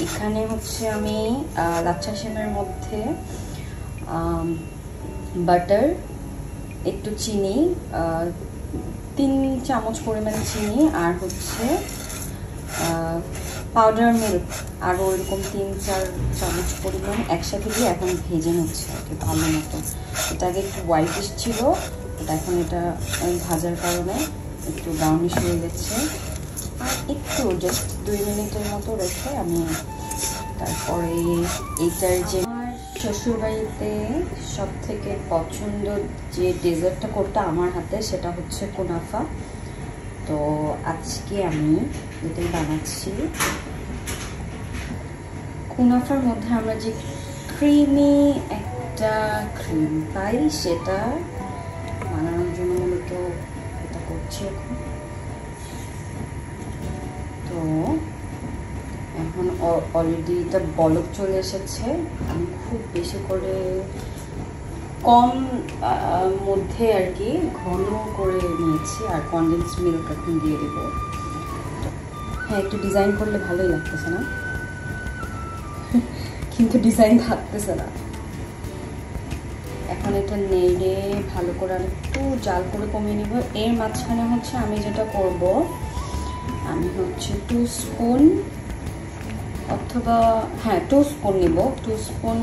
এখানে হচ্ছে আমি লাচ্ছা সেমাইয়ের মধ্যে বাটার, একটু চিনি, 3 চামচ পরিমাণ চিনি, আর হচ্ছে পাউডার মিল্ক আরও ওইরকম 3-4 চামচ পরিমাণ একসাথে দিয়ে এখন ভেজে নিচ্ছে আর কি ভালো মতো। এটা আগে একটু হোয়াইটিশ ছিল, এটা এখন এটা ভাজার কারণে একটু ব্রাউনিশ হয়ে গেছে। আর একটু জাস্ট 2 মিনিটের মতো রেখে আমি তারপরে এইটার যে আমার শ্বশুরবাড়িতে সব থেকে পছন্দ যে ডেজার্টটা করতে আমার হাতে সেটা হচ্ছে কুনাফা। তো আজকে আমি এটাই বানাচ্ছি। কুনাফার মধ্যে আমরা যে ক্রিমি একটা ক্রিম পাই সেটা বানানোর জন্য মূলত এটা করছি এখন। তো এখন অলরেডি এটা বলক চলে এসেছে। আমি খুব বেশি করে কম মধ্যে আর কি ঘন করে নিয়েছি, আর কনডেন্স মিল্ক এখন দিয়ে দেবো। হ্যাঁ, একটু ডিজাইন করলে ভালোই লাগতেছে না, কিন্তু ডিজাইন থাকতেছে না। এখন এটা নেড়ে ভালো করে আর একটু জাল করে কমিয়ে নেব। এর মাঝখানে হচ্ছে আমি যেটা করব, আমি হচ্ছে 2 স্পুন অথবা 2 স্পুন নিব। 2 স্পুন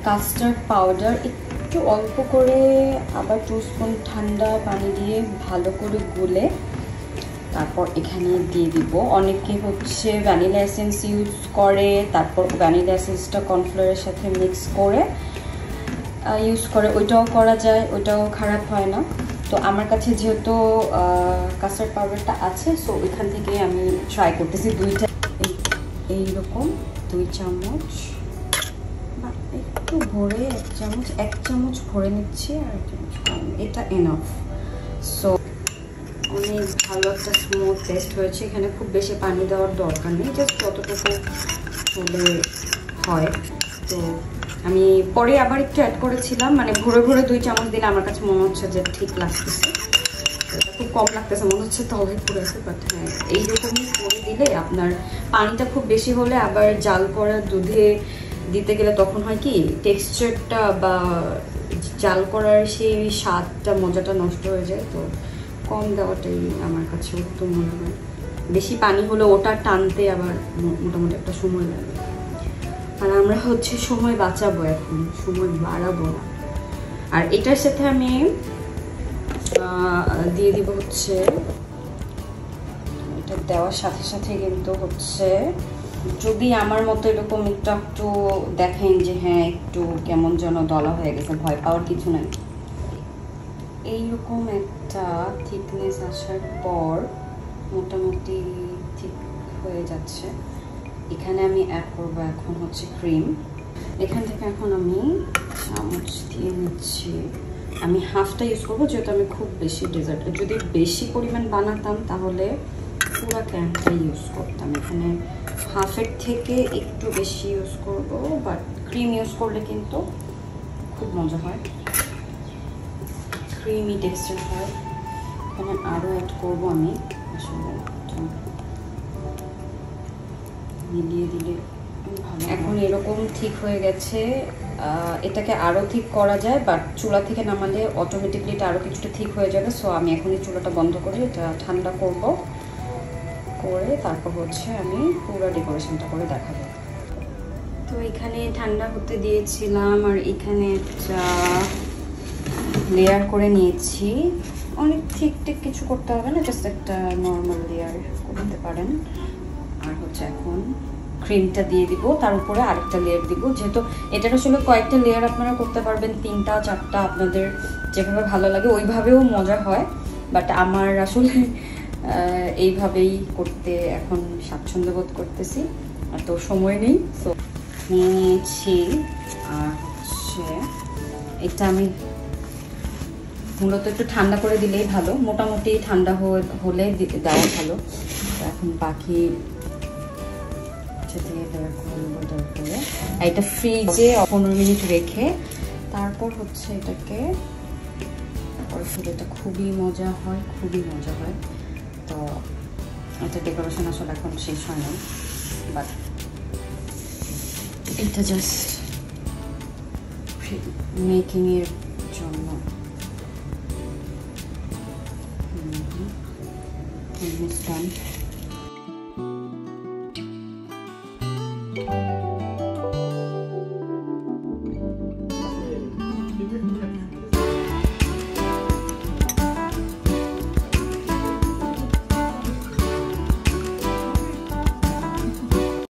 কাস্টার্ড পাউডার, একটু অল্প করে, আবার 2 স্পুন ঠান্ডা পানি দিয়ে ভালো করে গুলে তারপর এখানে দিয়ে দিব। অনেকে হচ্ছে ভ্যানিলা এসেন্স ইউজ করে, তারপর ভ্যানিলা এসেন্সটা কর্নফ্লাওয়ারের সাথে মিক্স করে ইউজ করে, ওইটাও করা যায়, ওইটাও খারাপ হয় না। তো আমার কাছে যেহেতু কাস্টার্ড পাউডারটা আছে, সো ওইখান থেকে আমি ট্রাই করতেছি। দুইটা এইরকম 2 চামচ বা একটু ভরে 1 চামচ ভরে নিচ্ছি, আর 1 চামচ কম, এটা এনাফ। সো অনেক ভালো একটা স্মুথ পেস্ট হয়েছে। এখানে খুব বেশি পানি দেওয়ার দরকার নেই, জাস্ট যতটুকু হলে হয়। তো আমি পরে আবার একটু অ্যাড করেছিলাম, মানে ভরে ভরে 2 চামচ দিলে আমার কাছে মনে হচ্ছে যে ঠিক লাগতেছে। এটা খুব কম লাগতেছে মনে হচ্ছে, তবে পড়েছে। বাট হ্যাঁ, এইরকমই করে দিলে আপনার পানিটা খুব বেশি হলে আবার জাল করা দুধে দিতে গেলে তখন হয় কি টেক্সচারটা বা জাল করার সেই স্বাদটা মজাটা নষ্ট হয়ে যায়। তো কম দেওয়াটাই আমার কাছে উত্তম মনে হয়। বেশি পানি হলে ওটা টানতে আবার মোটামুটি একটা সময় লাগে। আর আমরা হচ্ছে সময় বাঁচাবো, এখন সময় বাড়াবো না। আর এটার সাথে আমি দিয়ে দিব হচ্ছে, এটা দেওয়ার সাথে সাথে কিন্তু হচ্ছে, যদি আমার মতো এরকম একটু দেখেন যে হ্যাঁ একটু কেমন যেন দলা হয়ে গেছে, ভয় পাওয়ার কিছু নাই। এইরকম একটা থিকনেস আসার পর মোটামুটি ঠিক হয়ে যাচ্ছে। এখানে আমি অ্যাড করবো এখন হচ্ছে ক্রিম। এখান থেকে এখন আমি চামচ দিয়ে নিচ্ছি। আমি হাফটা ইউজ করবো, যেহেতু আমি খুব বেশি ডেজার্ট, যদি বেশি পরিমাণ বানাতাম তাহলে পুরো ক্যানটা ইউজ করতাম। এখানে হাফের থেকে একটু বেশি ইউজ করবো, বাট ক্রিম ইউজ করলে কিন্তু খুব মজা হয়, ক্রিমি টেক্সচার হয়। এখানে আরও অ্যাড করবো আমি, আসলে মিলিয়ে দিলে ভালো। এখন এরকম ঠিক হয়ে গেছে। এটাকে আরও ঠিক করা যায়, বাট চুলা থেকে নামালে অটোমেটিকলি এটা আরও কিছুটা ঠিক হয়ে যাবে। সো আমি এখনই চুলাটা বন্ধ করে এটা ঠান্ডা করব, করে তারপর হচ্ছে আমি পুরো ডেকোরেশনটা করে দেখাবো। তো এখানে ঠান্ডা হতে দিয়েছিলাম, আর এখানে একটা লেয়ার করে নিয়েছি। অনেক ঠিক কিছু করতে হবে না, জাস্ট একটা নর্মাল লেয়ার করতে পারেন। আর হচ্ছে এখন ক্রিমটা দিয়ে দিব, তার উপরে আরেকটা লেয়ার দিব। যেহেতু এটার আসলে কয়েকটা লেয়ার আপনারা করতে পারবেন, 3টা 4টা, আপনাদের যেভাবে ভালো লাগে ওইভাবেও মজা হয়। বাট আমার আসলে এইভাবেই করতে এখন স্বাচ্ছন্দ্য বোধ করতেছি, আর তো সময় নেই। তো নিয়ে নিয়েছি। আর হচ্ছে এটা আমি মূলত একটু ঠান্ডা করে দিলেই ভালো, মোটামুটি ঠান্ডা হলে দেওয়া ভালো। এখন বাকি এটা ফ্রিজে 15 মিনিট রেখে তারপর হচ্ছে এটাকে, এটা খুবই মজা হয়, খুবই মজা হয়। তো এটা ডেকোরেশন আসলে এখন শেষ হয় না, বাট এটা জাস্ট মেকিং এর জন্য। Almost done.